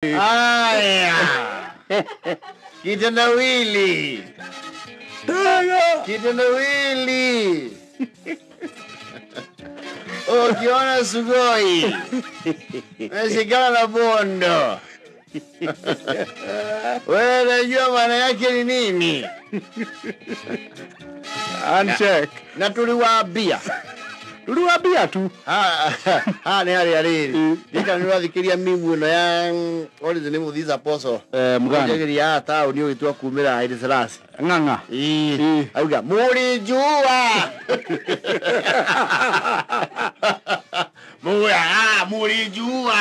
Aya. Kitendawili. Kitendawili. Ukiona sugoi. Umeshikana na bondo. Wewe unajua maana yake ni nini? Uncheck. Na tuliwaambia tu. Ni hali. Nika niwathikĩria mimu ĩno ya what is the name of this apostle? Muganda. Njagĩria taũ ni ũgĩtua kumĩra Haile Selassie. Ng'ang'a. Auga mulijua. Mulijua.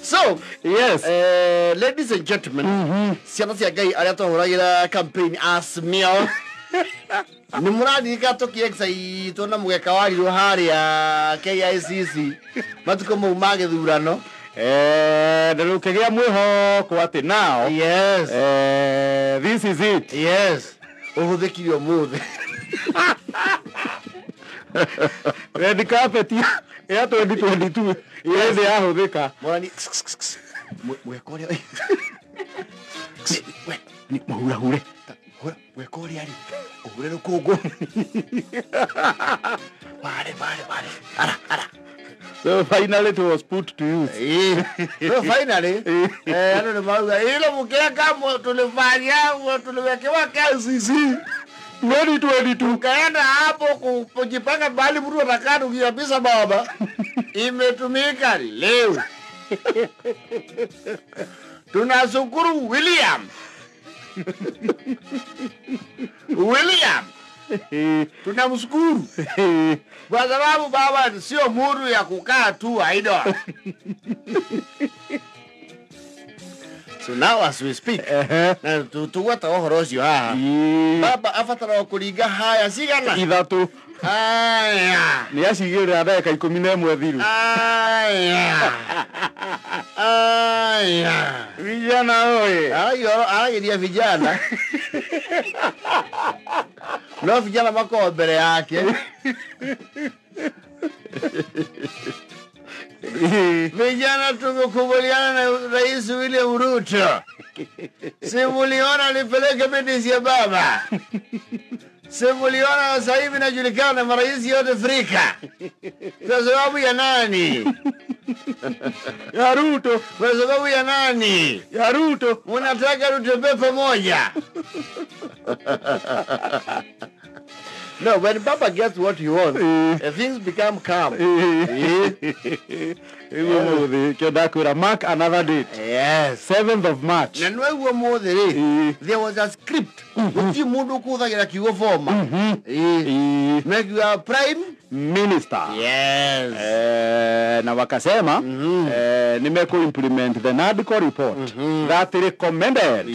So, Yes. ladies and gentlemen, ciana cia Ngai arĩa twahũragĩra campaign Asmio. Ni muradi gatoki exai tona mugeka warirwo haria KICC matuko mau magithurano Ndarukegia mwihoko ati now. Yes. This is it. Yes. Uhuthikire omuthe. Red carpet ya 2022 yende yahuthika. Morani mweka uria Ni muhura. Mweka uria ari uhure rukungu. Bare. Ara. So finally it was put to use. So finally, ano ni mauga ilo mukeka mo tuliwekewa KICC 2022 kaenda hapo kujipanga bali mtu atakado kiabisa baba. Imetumika leo. Tunashukuru William. Tunamshukuru. Kwa sababu baba sio muru ya kukaa tu aido. So now as we speak, na tuwata ohorocio haha. Baba afatara kuringa haya sigana. Ithatu. Aya. Ni acigirira ndagika 11 thiru. Aya. Vijana oye. Agiria vijana. No vijana mako mbere yake. Vijana tumekubaliana na Rais William Ruto. Simuliona alipeleka binti ya baba. Simuliona sasa hivi najulikana marais yote Afrika. Kwa sababu ya nani? Ya Ruto. Kwa sababu ya nani? Ya Ruto. Unataka tutembee pamoja. No, when Baba gets what he wants, things become calm. Mark another date. Yes. 7th of March. Na nwewe modere. There was a script. Uti mundu kuthagira kiugo forma. Make you a prime minister. Yes. Na wakasema nimeko implement the NADCO report that recommended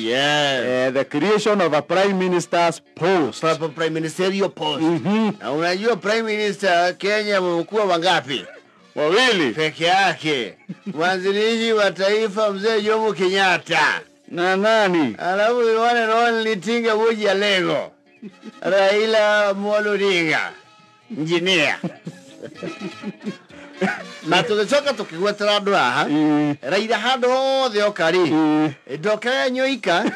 the creation of a prime minister's post. Prime ministerial post. Na unajua prime minister Kenya mkuu wangapi? Wawili peke yake. Mwanzilishi wa taifa mzee Jomo Kenyatta. Na nani? Alafu one and only Tinga Buji Alego. Raila Amolo Odinga. Engineer. Na tulichoka tukigwetera andu haha. Raila handu hothe okari. Ndokaga nyoika.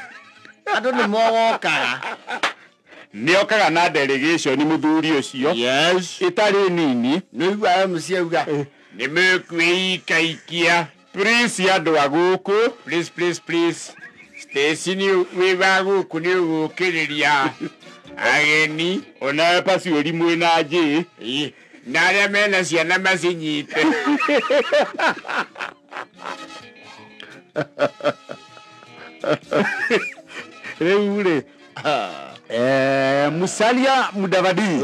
Andu ni mogokaga. Niokaga na delegation muthuri ucio. Yes. Itari nini. Nĩigua MC auga nimekuikaikia. Please andu aguku. Please. Station wiwa guku ni ugukiriria ageni ona pasi uri mwina nji. Na aria mena ciana macinyite. Reure. Musalia Mudavadi.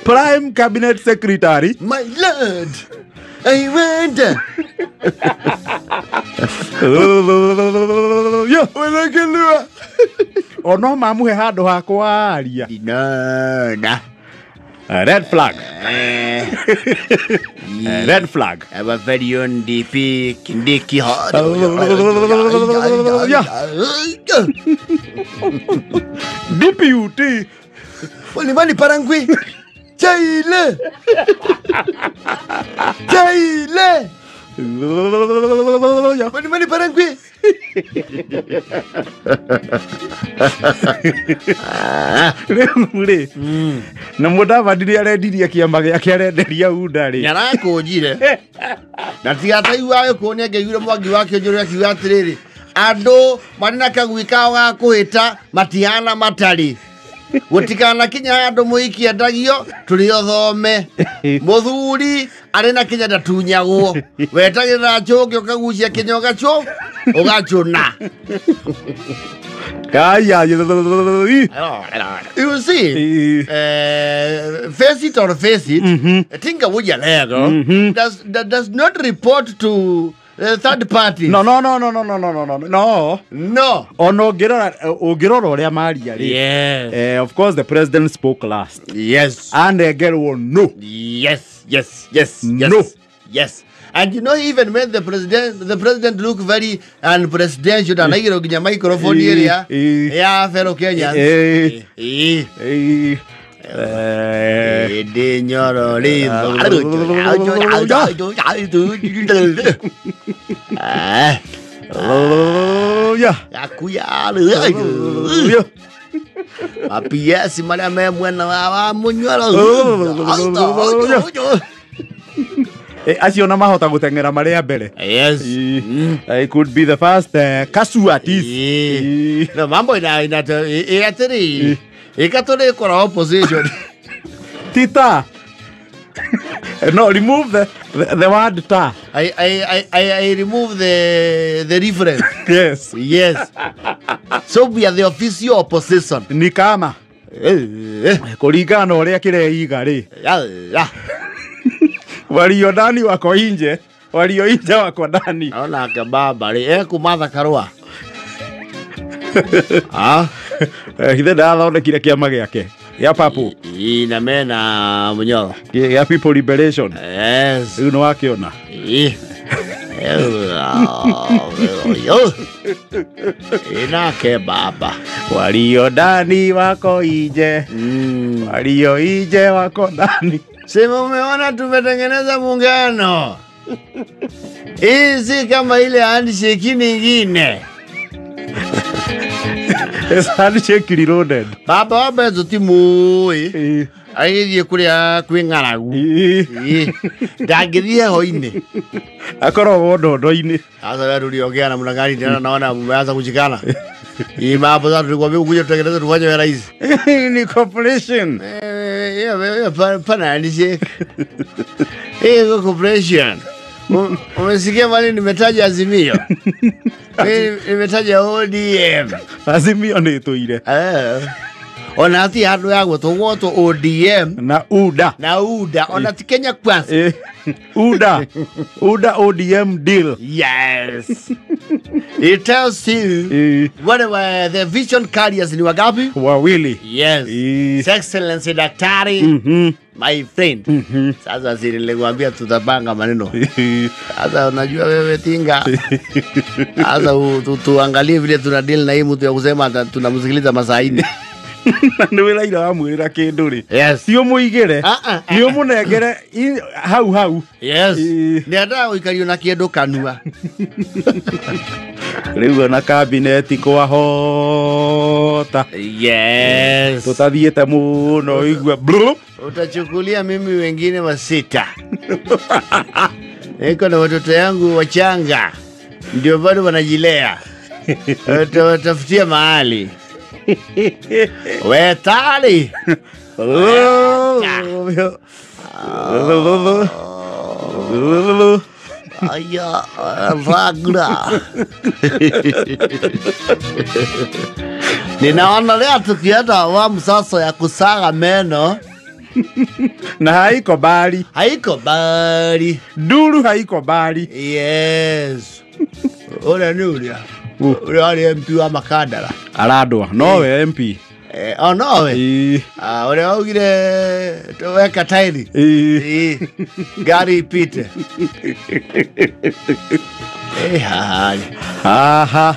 Prime Cabinet Secretary. My lord, I went. Yo, ono mamuhe handu ha kwaria. Dinana. Red flag. Red flag. Our very own DP Kindiki Hard. DPUT. Mani Parangui. Chile. Chile. Mani Parangui. Mure. Na muda vadiri arediria kiamba giake arenderia undari. Nyara kujire. Na tiata iwayo kuonia ngeyure mwangi wake njoro akiuga atiriri. Andu marina kagwika ga kuhita matiana matari. Gutikana kinya andu muikia ndagio turi othome. Muthuri arena kinya ndatunyagwo. Wetagira njoge ukagucia kinya ugacho ugachuna. You see, face it or face it, think of what you're does not report to third party. No. Ono ogirora uria maria ri. Yes. Of course the president spoke last. Yes. And the girl will no. Yes. No. Yes. And you know, even when the president look very unpresidential, and I get a microphone area, yeah, fellow Kenyans. Asiona mahota gutengera maria mbere. Yes. It could be the first casualties. No, mambo ina atiri. Ikatore kora opposition. Tita. No, remove the word ta. I remove the reference. Yes. Yes. So we are the official opposition. Ni kama. Kuringana uria kireiga ri. Walio ndani wako nje, walio nje wako ndani. Naona kababa ri kumatha karua. Hithe ndathondekire kiama giake. Ya papu. Ina mena munyoro. Ya people liberation. Yes. Riu no wakiona. Ina kebaba. Walio ndani wako nje. Walio nje wako ndani. Sema umeona tumetengeneza muungano. Hizi kama ile handshake nyingine. Handshake reloaded. Baba wabezo timu agithie kuria kwingaragu. Ndangithie hoine. Akoro ndondo-ini. Sasa wewe uliongea na mlangani tena naona umeanza kujikana. Hii mambo za tulikwambia ukuje tutengeneze tufanye wewe rais. Ni corporation. Pana handshake. Corporation. Umesikia mali nimetaja Azimio. Nimetaja ODM. Azimio ni tuire. Ona ati handu ya gutugwo ODM na UDA. Ona ti Kenya Kwanza. UDA ODM deal. Yes. It tells you what were the vision carriers ni wagapi? Wawili. Yes. His Excellency Daktari. My friend. Sasa si nilikwambia tutapanga maneno. Sasa unajua wewe tinga. Sasa tuangalie vile tuna deal na hii mtu ya kusema tunamsikiliza masaa 4. Ndio ila wamwira kindu ri. Yes. Sio muigire. Ndio munengere hau. Yes. Ni ata uikario na kindu kanua. Riu na cabinet kwa hota. Yes. Tutathiete muno igwe. Utachukulia mimi wengine wasita. Niko na watoto yangu wachanga. Ndio bado wanajilea. Watafutia mahali. We tali. Aya, ragra. Ninaona leo tukienda awamu sasa ya kusaga meno. Na haiko bali. Duru haiko bali. Yes. Ora nuria. Ora MP wa Makandara. Aradwa. No we MP. Oh no we. Ule waugire tuweka tairi. Gari ipite. Aha.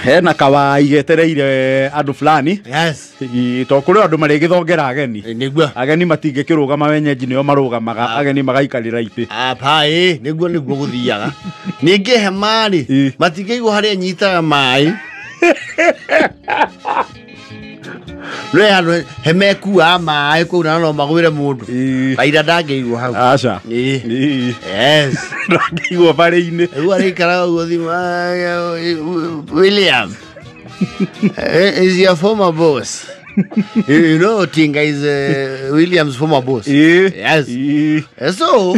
Hena kawai getereire andu fulani. Yes. To kuri andu mari githongera ageni. Niguo. Ageni matingikirugama wenyeji nio marugamaga ageni magaikarira ite. Pai, niguo guthiaga. Ningi hemari matingigwo haria nyitaga mai. Rwe handu hemeku ama ku na no magwire mundu. Baira ndangigwo hau. Acha. Yes. Ndangigwo bari-ini. Riu ari kara guthima William. Is your former boss. You know Tinga is William's former boss. Yes. So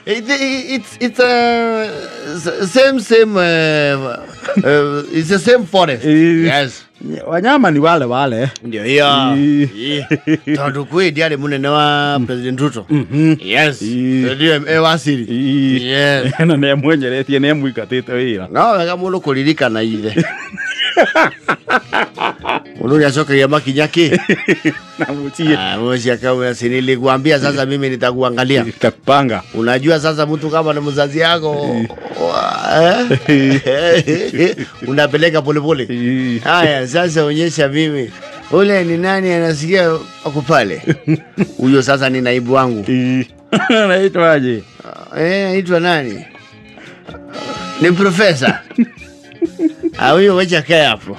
it's same it's the same forest. Yes. Wanyama ni wale. Ndio hiyo. Tondu kwe ndiari munene wa President Ruto. Yes. Ndio wasiri. Yes. Na ne mwenyeretie ne mwikatite wira. No wega mundu kuririkana ithe. Mundu yacokagia makinyaki. Na mutie. Moshi akawa nilikuambia sasa mimi nitakuangalia. Nitakupanga. Unajua sasa mtu kama ni mzazi yako unapeleka polepole. Haya sasa onyesha mimi. Ule ni nani anasikia wako pale? Huyo sasa ni naibu wangu. Anaitwa aje? Anaitwa nani? Ni profesa. Huyo wacha kaa hapo.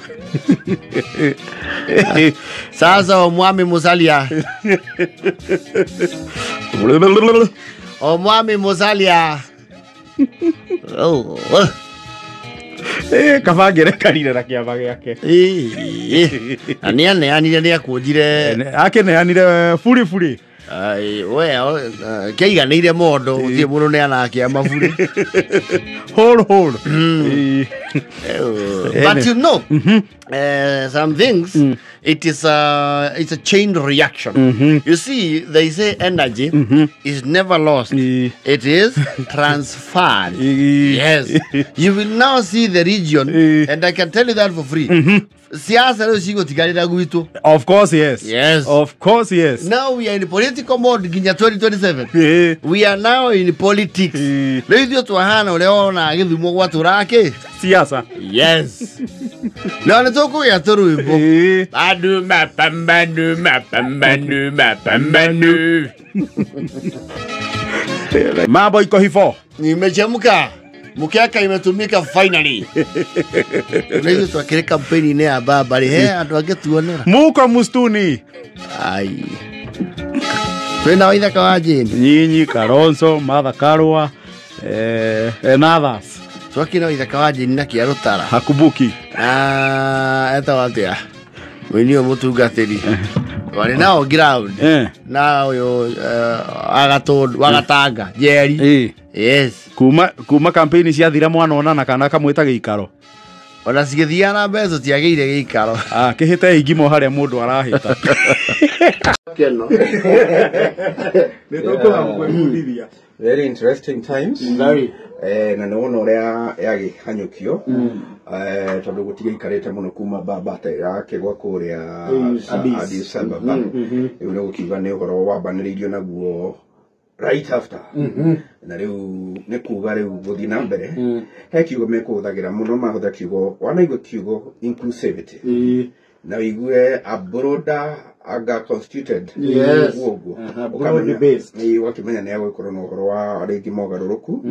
Sasa Omwami Musalia. Omwami Musalia. Kabagire karire na kiama giake. Aniane ni akunjire. Akeneanire furi. Ai we keiganire mondo uthie mundu ne anakia maburi. Hold. But you know, some things it's a chain reaction. You see, they say energy is never lost. It is transferred. Yes. You will now see the region, and I can tell you that for free. Of course, yes. Yes. Of course, yes. Now we are in political mode in 2027. We are now in politics. Leo tuhana uleona githumo gwa turake. Siasa. Yes. Leo nitoko ya turu ipo. Adu mapambano. Mambo iko hivyo. Nimechemka. Mukiaka imetumika finally. Leo tuakire kampeni ne ya baba he andu angetuonera. Muko mustuni. Ai. Twenda waitha kawaje. Nyinyi Kalonzo, Martha Karua, and others. Twakina waitha kawaje na kiarutara. Hakubuki. Eta watia. Wenio mutungatiri. Wale nao ground. Na uyo wagatanga Jerry. Yes. Kuma campaign ciathira mwana onana kana kamwita giikaro. Ona cigithia na mbeca tiageire giikaro. Kihite ingimo haria mundu arahita. Keno. Very interesting times. Very. Na no ria yagi hanyukio. Tondu gutiga ikarete muno kuma babate yake gwa kuria Addis Ababa. Riu no gukiuga ni uhoro wambaniririo naguo right after. Na riu ne kuga riu guthi na mbere he kiugo mekuthagira muno mahutha kiugo wanaigua kiugo inclusivity. Na igue a broader aga constituted. Yes. Broad based. Ni wakimenya ne yago ikorwo no uhoro wa arigi mogaruruku.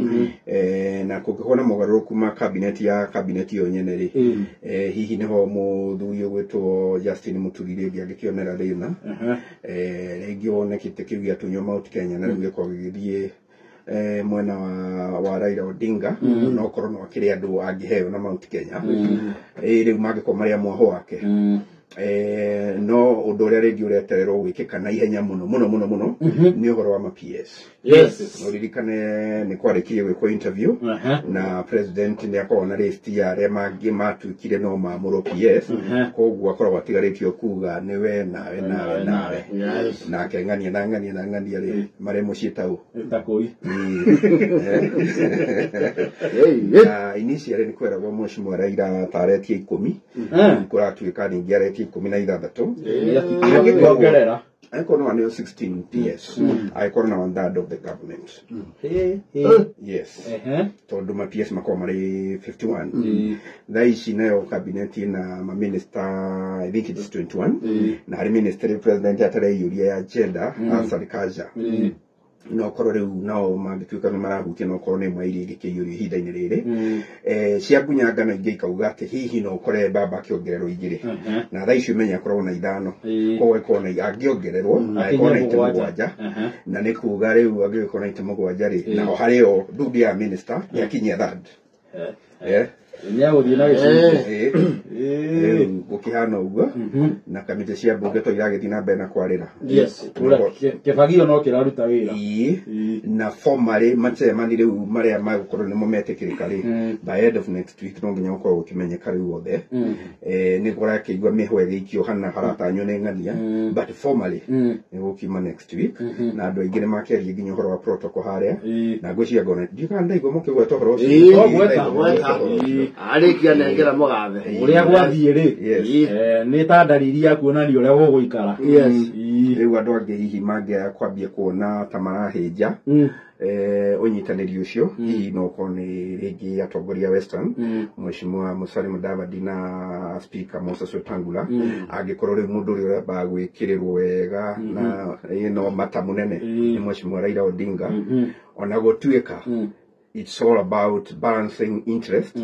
Na kukihona mogaruruku ma cabinet ya cabinet yo nyene ri. Hihi niho muthuri gwitwo Justin Muturire ngikionera rina. Rigi wonekite kiugia tunyo Mount Kenya na riu giko githie mwena wa Raila Odinga no korwo no akiri andu angiheo na Mount Kenya. Riu magiko maria mwaho wake. No undu ria ringi uretererwo gwikika na ihenya muno ni uhoro wa PS. Yes. No ririkane ni kwarikirie gwikwo interview na president ni akona list ya aria mangi matuikire no mamuro PS. Koguo akorwo atigaritio kuga ni we nawe. Na akengania ri mare mucitau Takoi. Initially ni kwera gwa Mheshimiwa Raila tarehe 10 kuratuika ningi cabinet 16 Ongerera. angĩkorwo no aneo 16 PS angĩkorwo na one third of the government yes tondũ ma PS makorwo marĩ 51 thaa ici nayo cabinet ĩna ma minister I think it's 21 na harĩ ministry president atareiyũria ya gender agriculture no korwo riu nao mangĩtuĩka nĩ marahutia no korwo nĩ mwairi ĩngĩkĩiyũrio ihinda-inĩ rĩrĩ cia ngunyangano ingĩ ikauga atĩ hihi no ũkore mbamba akĩongererwo igĩrĩ na thaa ici ũmenya akoragwo na ithano koguo ĩkorwo na angĩongererwo angĩkorwo na itĩ mũgwanja na nĩ kuga rĩu angĩkorwo na itĩ mũgwanja rĩ naho harĩ o nduthi ya minister yakinyia third Nĩagũthiĩ na gĩcunjĩ gũkĩhana ũguo na kamĩtĩ cia mbunge to iragĩthiĩ na mbere na kwarĩra kĩbagio no kĩraruta wĩra na formally macemani rĩu marĩa magũkorwo nĩmo metĩkĩrĩka rĩ by end of next week no nginya gũkorwo gũkĩmenyeka rĩu othe nĩ kũrakĩigua mĩhwe ĩgĩikio hana haratanywo nĩ ng'ania but formally nĩ gũkiuma next week na andũ aingĩ nĩ makĩaria nginya ũhoro wa protocol harĩa na ngwĩciria ngona ndiũka ndaigua mũkĩgweta ũhoro ũcio arĩkia nengera mũgathe ũrĩa gwathiĩ rĩ nĩ ta ndariri ya kuonania ũrĩa gũgũikara rĩu andũ angĩ hihi mangĩaya kwambia kuona ta marahĩnja ũnyitanĩri ũcio hihi no ũkorwo nĩ rĩngĩ atongoria Western Mheshimiwa Musalia Mudavadi na Speaker Moses Wetangula angĩkorwo rĩu mũndũ ũrĩa ũrembaga gwĩkĩrĩrwo wega na no mata mũnene nĩ Mheshimiwa Raila Odinga ona gũtuĩka it's all about balancing interest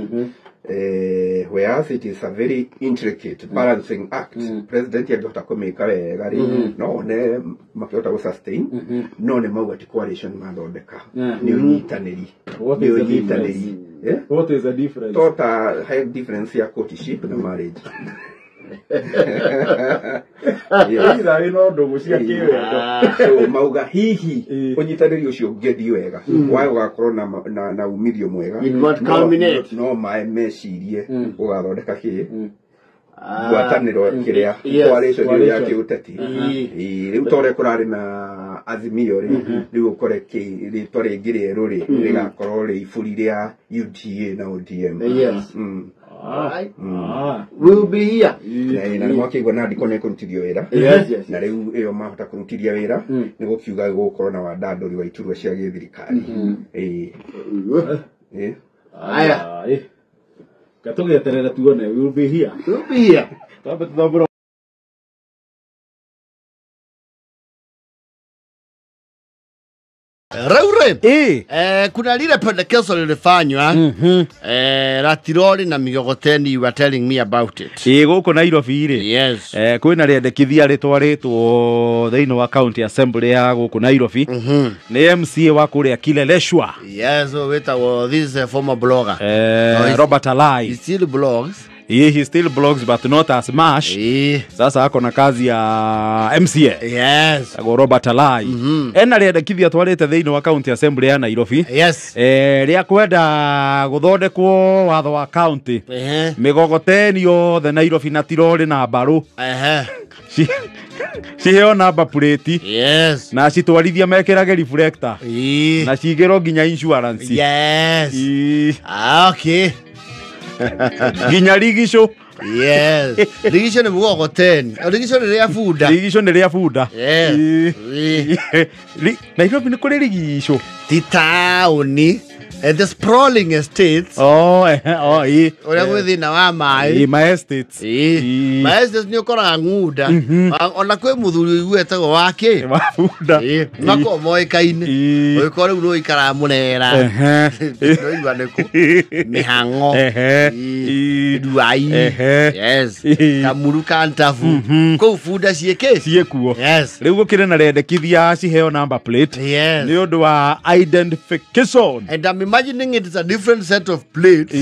whereas it is a very intricate balancing act president angĩhota kũmĩka wega rĩ no ne makĩhota gũsustain no nĩ mauga ti coalition mathondeka nĩ ũnyitanĩri what is the difference tota high difference ya courtship na marriage so mauga hihi ũnyitanĩri ũcio ũngĩthiĩ wega waĩ ũgakorwo na umithio mwega no maĩ mecirie ũgathondeka kĩ ngwatanĩro kĩrĩa coalition ĩyo ya kĩũteti rĩu ta ũrĩa kũrarĩ na Azimio rĩ rĩu ũkore rĩtwa rĩngĩ rĩerũ rĩ rĩgakorwo rĩ iburi rĩa UDA na ODM we'll be here na nĩ mwakĩigua na ndiko nĩ kũrutithio wĩra na rĩu ĩyo mahota kũrutithia wĩra nĩ gũkiuga gũkorwo na wandandũri wa iturwa cia gĩthirikari aya gatũgeterere tuone we'll be here twambe tũthambũra Raure kuna lile pendekezo lilifanywa la Tiroli na Migogoteni, you were telling me about it. Gũkũ Nairobi rĩ yes kwĩna rĩendekithia rĩtwarĩtwo thĩinĩ wa county assembly ya gũkũ Nairobi nĩ MCA wa kũrĩa Kileleshwa yes wetagwo this former blogger Robert Alai. he still blogs he still blogs but not as much sasa ako na kazi ya MCA yes ago Robert Alai ena rĩendekithia twarĩte thĩinĩ wa county assembly ya Nairobi yes rĩa kwenda gũthondekwo watho wa county Migogoteni yothe Nairobi na Tiroli na Mbaru ciheo number plate yes na citwarithia mekĩrage reflector na cigĩrwo nginya insurance yes okay nginya rigisho yes rigisho nĩ Migogoteni rigisho nĩ rĩa bunda yes Nairobi nĩ kũrĩ rigisho ti taũni the sprawling estates ũrĩa gwĩ thĩna wa maĩ my estates nĩ ũkoraga ng'unda ona kwĩ mũthuri ũiguĩtagwo wake makorwo moĩkaine ũgĩkorwo rĩu nĩ ũikaraga mũnera nĩũigua nĩkũ mĩhang'o nduai yes kamuru kantabu kũu bunda ciĩkuo rĩu gũkĩrĩ na rĩendekithia ciheo number plate nĩ ũndũ wa identification and I'm imagining it is a different set of plates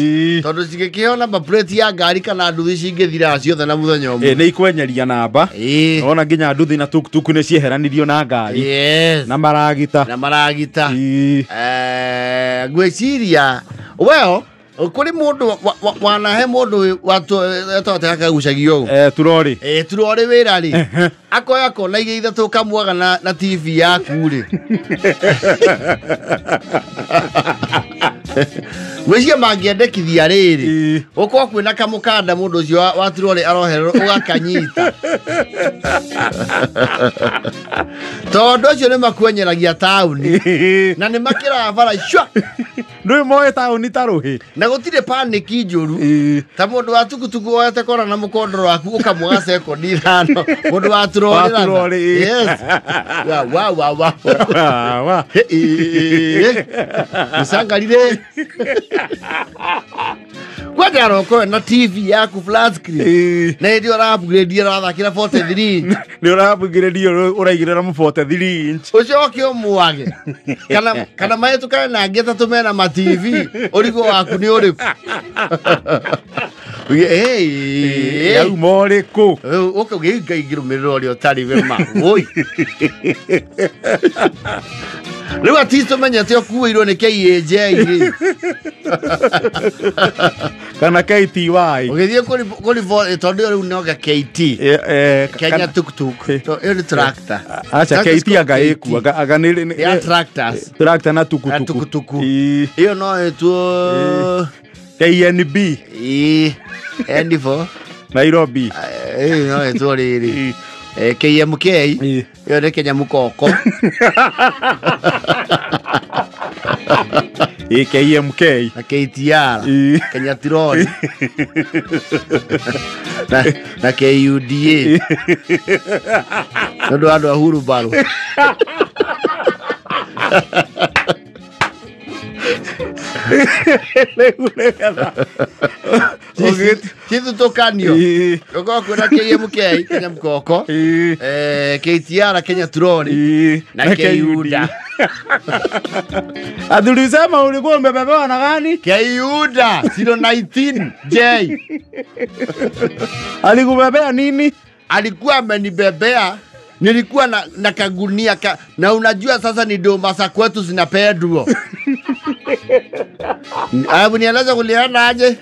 tondũ cigĩkĩheo number plate ya ngari kana nduthi cingĩthira ciothe na mũthenya ũmwe nĩ ikwenyeria namba ona nginya nduthi na tukutuku nĩ cieheranirio na ngari na maragita ngwĩciria well kuri mundu wanahe mundu watu etote akagucagio turori wira ri akoya kona igĩ ithatu kamuaga na TV yaku ri Mwishia mangiendekithia riri uko kwina kamukanda mundu ucio wa tirore aroherwo ugakanyita tondu ucio ni makwenyeragia tauni na ni makira bara shwa ndui moe tauni taruhi na gutire panic njuru ta mundu wa tukutuku oete kora na mukondoro waku ukamwaga second ithano mundu wa tirore yes wa musangarire kwenda roko na TV yaku flat screen na ndio ra upgrade ra thakira 43 ni ura upgrade uraigirira mu 43 inch ucoke umwage kana maetu kana na ngeta tumena ma TV urigo waku ni uriku yau moriku ukagigiro miriro rio tari wema oi Riu atisto menyete okuirwo ni KAJ kana KTY ugithie kuri tondu riu noga KT Kenya tuk to eri tractor acha KT agaiku aga ni ya tractors tractor na tukutuku hiyo no etu KNB N4 Nairobi no etu riri KMK yo ni Kenya mukoko KMK na KTR Kenya tironi na KUDA ndo ando huru balo kitu tokanio uko kuna KMK Kenya mkoko KTR Kenya tironi na KUDA Adulisema ulikuwa umebebewa na gani? KUDA 019 J. Alikubebea nini? Alikuwa amenibebea. Nilikuwa na kagunia na unajua sasa ni domasa kwetu zinapendwa. Hebu nieleze kuliana aje?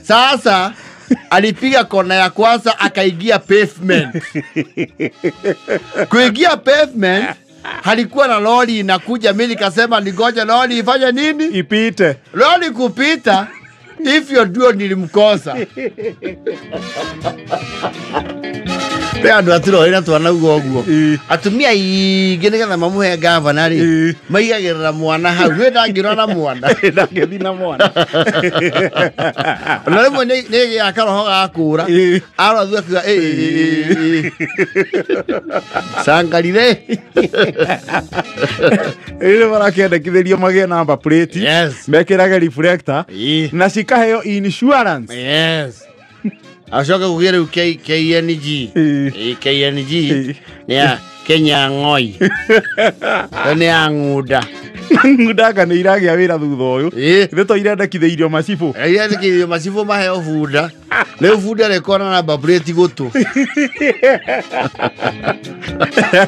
Sasa alipiga kona ya kwanza akaingia pavement. Kuingia pavement halikuwa na lori inakuja, mimi nikasema ningoje lori ifanye nini? Ipite. Lori kupita hivyo ndio nilimkosa. Pea ndo atiro ina twana ugoguo. Atumia igene kana mamuhe governor ri. Maigagirira mwana hau. We ndangirona mwana. Ndangethi na mwana. Na rĩmwe nĩ gĩakaroho gakũra. Arothu akiuga sangarire. Ile barakĩendekithĩrio magĩe number plate. Yes. Mekĩrage reflector. Na cikaheo insurance. Yes. Ashoka kugere KNG. KNG. Ya Kenya ngoi. Ni anguda. Nguda kana iragia wira thutha uyu. Ithe to irendekithĩirio macibu. Irendekithĩirio macibu maheo bunda. Leo bunda rekona na babreti goto.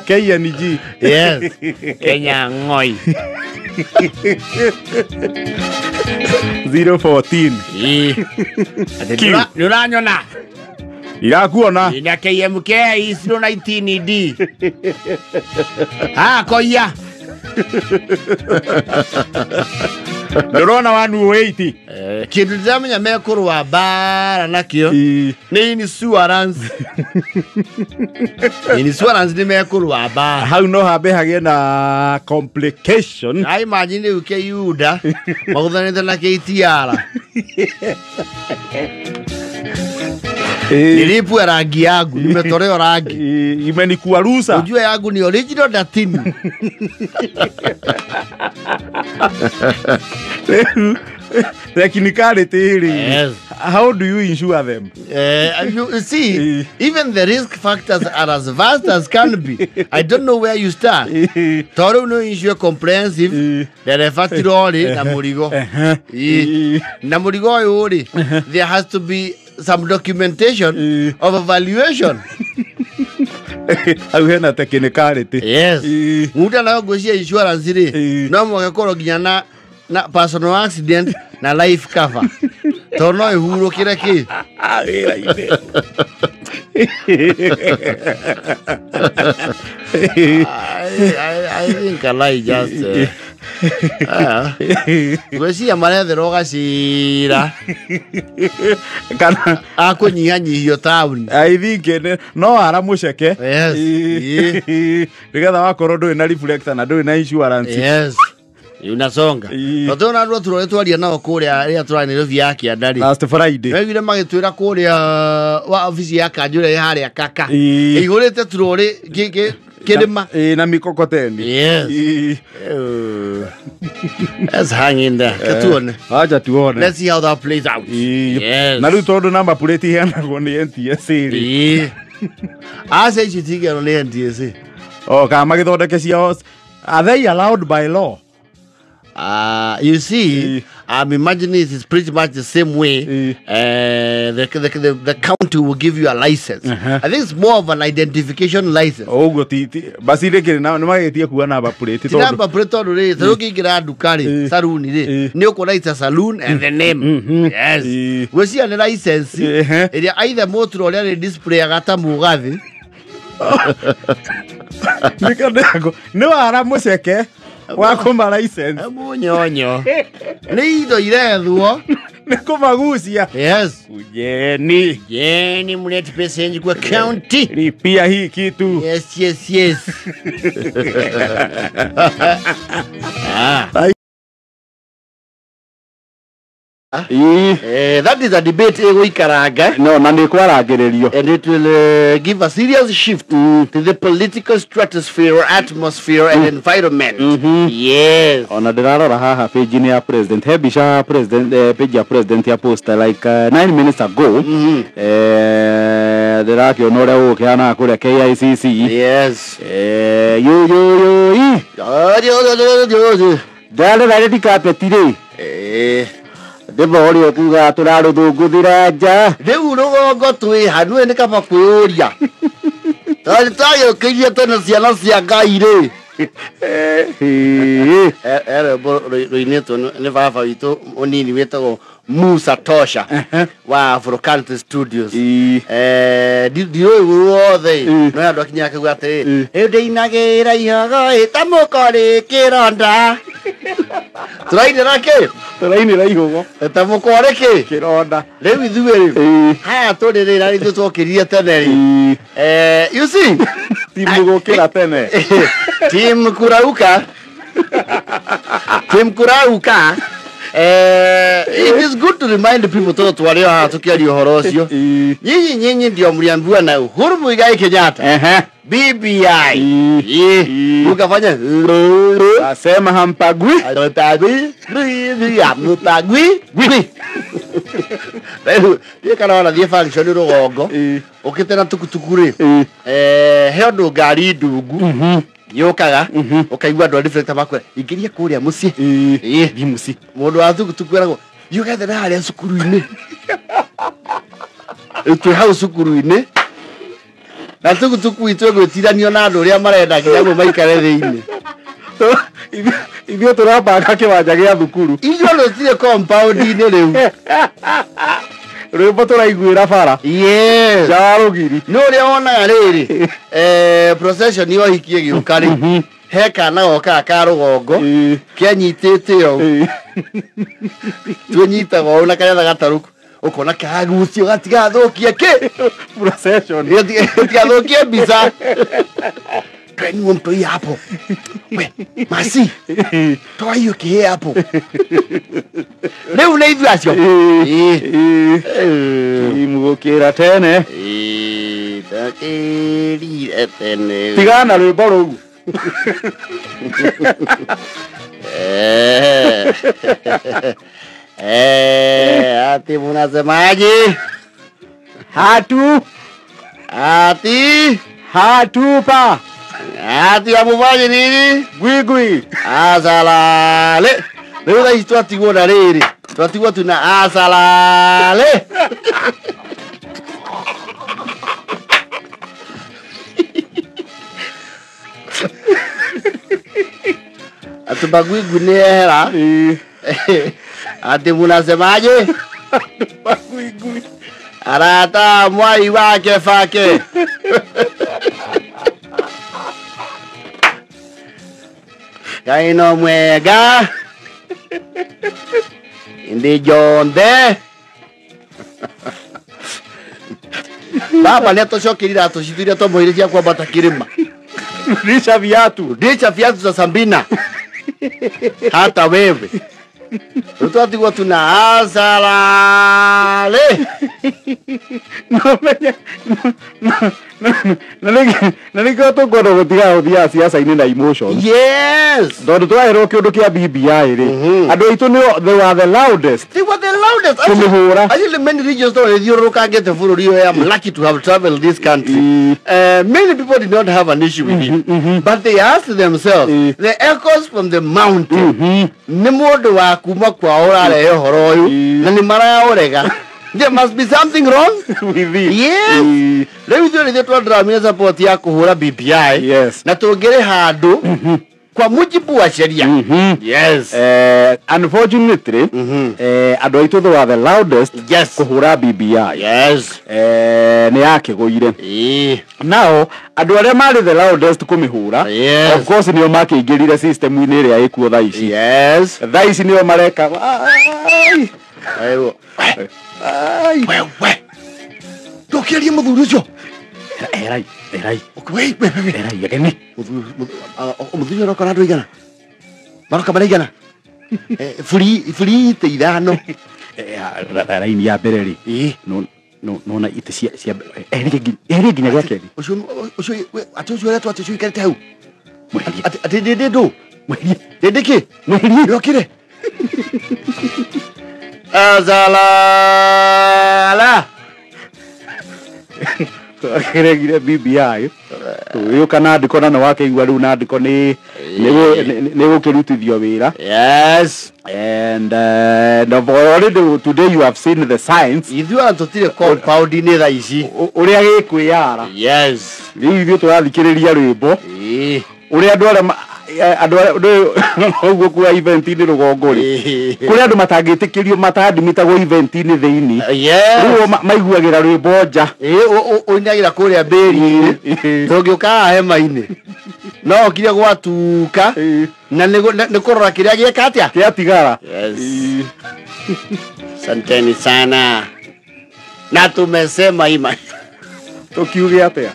KNG. Yes. Kenya ngoi. 014. Nuranyona. Irakuona. Ina KMK 019D. Koya. Ndorona 180. Kindu ndamenya mekuru wa bara nakio. Ni insurance. Insurance ni mekuru wa bara. Hau no habe hagie na complication. I imagine ukeyuda. Maguthanite na KTR. Nilipu rangi yangu, nimetoreo rangi. Imenikuwa rusa. Ujue yangu ni original datini. Technicality. Yes. How do you insure them? You see, even the risk factors are as vast as can be. I don't know where you start. Toro no insure comprehensive. The refatirori na murigo. Na murigo yori. There has to be some documentation of evaluation. Au hena technicality. Yes. Muda na goshia insurance ri. No mo gakoro ginya na personal accident na life cover. Tono ihuro kira ki. I think I like just Gweciria maretherwo gacira kana akũnyihanyihio taũni. I think no ara muceke Yes. nigetha wakorwo ndũrĩ na reflector na ndũrĩ na insurance. Yes. Unasonga. Tondũ na andũ tũrore twaria nao kũrĩa rĩrĩa tũrarĩ Nairobi ya kĩanda rĩ. Last Friday. Wegire magĩtwĩra kũrĩa wa ofisi ya kanjũ ĩrĩa harĩa Kaka. Ĩihũrĩte turore kĩrĩma. Na mikokoteni. Yes. Let's hang in there. Katuone. Acha tuone. Let's see how that plays out. Yes. Na rĩu tondũ number plate iheanagwo nĩ NTSA rĩ. Aca ici tigero nĩ NTSA. Kana magĩthondeke ciao. Are they allowed by law? You see, I'm imagining it is pretty much the same way. The county will give you a license. I think it's more of an identification license. Oguo basi rĩkĩrĩ na magĩtie kuwa number plate tondũ number plate tondũ rĩ tondũ kĩingĩra nduka rĩ saloon rĩ nĩ ũkuona it's a saloon and the name. Yes. Gwĩciria nĩ license ĩrĩa either mũtũro ũrĩa rĩ display agata mũgathĩ nĩ wara mũceke wa kũma license mũnyonyo nĩ indo irethwo nĩ kũmagucia. Yes. Jeni mlete pesa yenye kwa county lipia hii kitu. Yes. That is a debate ĩgũikaraga no na nĩ kwarangĩrĩrio, and it will give a serious shift to the political stratosphere, atmosphere and environment. Yes. Ona ndĩrarora haha page ya president, he mbica president page ya president ya poster like 9 minutes ago. Ndĩrakĩona ũrĩa ũkĩhana kũrĩa KICC. Yes. Ndĩrarora red carpet rĩ. Ndĩbori okuga tũrarũthũngũthĩra nja. Rĩu rũgongo twĩ hanu nĩ kaba kwĩũria. Tayũkĩrie tene ciana cia Ngai rĩ. Rũinĩtwo nĩ baba witũ ũnini wĩtagwo Musa Tosha wa Afrocant Studios. Ndiũĩ wothe no andũ akinya akaigua atĩrĩ ndĩinagĩra ihogo ĩtamũkori kĩronda. Tũrainĩra kĩ? Tũrainĩra ihogo ĩtamũkori kĩ? Kĩronda. Rĩu ithuĩ rĩ haya tũrĩrĩra ithuĩ twokĩrire tene rĩ. You see, timu gũkĩra tene. Team Kurauka. It is good to remind people to twario haha tukiaria uhoro ucio. Nyinyi ndio mliambiwa na Uhuru Muigai Kenyatta. BBI. Ukafanya asema hampagwi. Hampagwi. Ndiye kana wana thie function rũgongo. Ukitena tukutuku ri. He ũndũ ngari ndungu. Yokaga ukaigua andũ reflector makwe ingĩria kũrĩa mũciĩ muci mũndũ wa tukutuku eragwo yugethe na harĩa cukuru-inĩ twĩ hau cukuru-inĩ na tukutuku itũ gwĩtiranio na andũ ũrĩa marenda nginya guo maikare thĩinĩ ithuĩ tũrabanga kĩwanja gĩa thukuru ithuĩ rũtirĩ compound-inĩ rĩu rwĩmbo tũraiguĩra bara ja rũgiri nĩ ũrĩa wonaga rĩrĩ procession yohikie gĩũka rĩ he kana goka ka rũgongo kĩanyitĩte ũũ twĩnyitaga ũũ na kanitha gatarũku ũkona kagucio gatigathũkie kĩ procession gatigathũkie mbica Kanyuo mtoi hapo. We, masi. Toa hiyo kihe hapo. Leo unaivu asyo. Imugokera tene. Takeri tene. Tigana rwimbo rũu. Ati munasemaje? Hatupa. Ati amufanye nini? Gwigwi. Azalale. Leo da histo atigwo na riri. Twatigwo tuna azalale. Atubagwigwi ni hera. Ati munasemaje? Atubagwigwi. Arata mwai wake fake. Kaino mwega. Indi jonde. Baba neto shokirira atushithiria tomoire cia kwambata kirima. Rudisha viatu. Rudisha viatu za Sambina. Hata wewe. Tutatigwa tuna hasara le. Nalika to godo gutiga uthia siasa ini na emotions. Yes. Ndondo twahero kiundu kia BBI ri. Andu aitu ni they were the loudest. They were the loudest. Actually, many regions don't get the full. I'm lucky to have traveled this country. Many people did not have an issue with it, but they asked themselves, the echoes from the mountain. Nemodo wa kuma kwa ora le horoyu. Na ni mara orega. There must be something wrong With it. Yes. Let me tell you that drama support ya kuhura BBI. Yes. Na tuongere hadu kwa mujibu wa sheria. Yes. Unfortunately, andu aitu they were the loudest. Yes. Kuhura BBI. Yes. Ni yake goire. Now, andu aria mari the loudest kumihura. Yes. Of course nio makiingirire system ini ria ikuo tha ici. Yes. Tha ici nio mareka. Aiwo. Wewe. Ndokeria muthuri ucio. Erai. Wewe. Erai ageni. Muthuri roka na ndoigana. Maroka maraigana. Free te ithano. Raini ya mbere ri. No na ite cia eri nginya gya keri. Ucio ati ucio retu ati ucio ikarete hau. Ati dedo. Dedeke. Yokire. Azalala. Akeregire BBI. Uyu kana ndiko na wake igwa riu na ndiko ni gukirutithio wira. Yes. And already today you have seen the signs. Ithuara tutire compound ni tha ici. Uria gikwiyara. Yes. Riu ithu turathikiriria rwimbo. Uria andu oguo kwa event ni rugongo ri. Kuri andu matangitikirio matadmitagwo event ni thiini. Yes. Riu maiguagira rwimbo nja. Uinagira kuria beri. Tungiuka hema-ini. No kiria gwatuka. Na ni kurora kiria gieka atia? Kiatigara. Yes. Asanteni sana. Na tumesema ima. Tukiuge atia?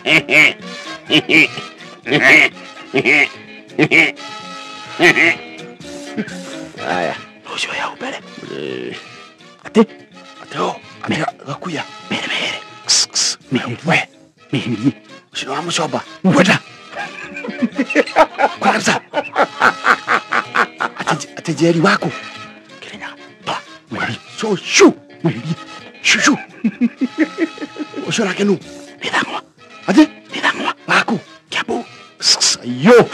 Aya. Ucio ya ubere. Ate gakuya. Meheri. Ucio wa mucoba. Kwenda. Kwanza. Ate jeri wako. Kirenya. Ba. Meheri. Shushu. Shushu. Ucio rake nu. Nidangwa. Ate Nidangwa. wako. Kiabu. Yo.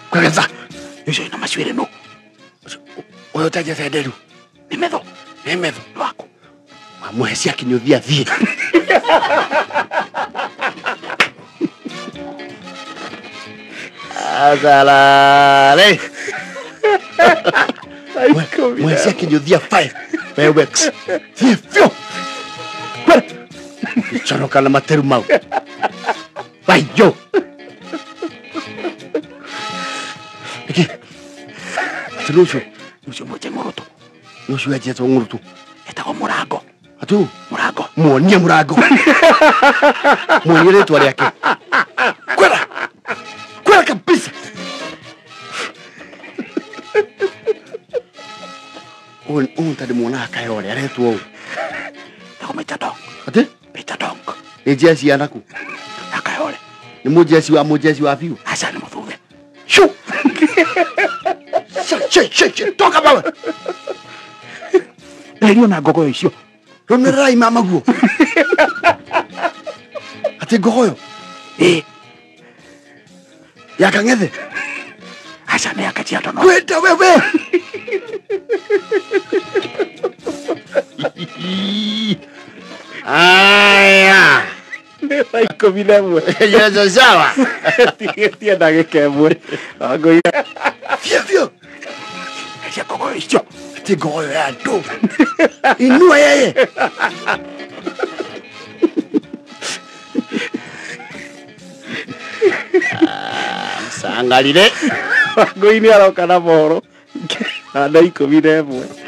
Kwanza. Ucio ina maswire no. Oyo taje federu. Nimetho. Wako. Muhecia kinyuthia thie. Azalale. Muhecia kinyuthia 5. Wewe. Fio. Kwara. Chano kana materu mau. Vai yo. Iki. Tulusho. Ucio moje ngoroto. Nusu ya jeto ngurutu. Etago murango. Atu. Murango. Muonie murango. Muonie letu ali yake. Kwara kabisa. Tadi muona kayole aretu wao. Tago metadong. Ate? Metadong. Ejesi anaku. Akayole. Ni mujesi wa fiu. Asa ni muthuve. Shoo. Shit. Talk about it. Ndio na gogo icio. Ronerai mama guo. Ate goyo. Yakangethe. Asa ni akachia tono. Kwenda wewe. Aya. Iko bilemwe. Yeso sawa. Tie ndagikemwe. Agoira. Fio. Cia gogo icio. Ate goyo ya ndo. Inua yeye. Sangalire Ngoini aroka na mohoro. Na 11.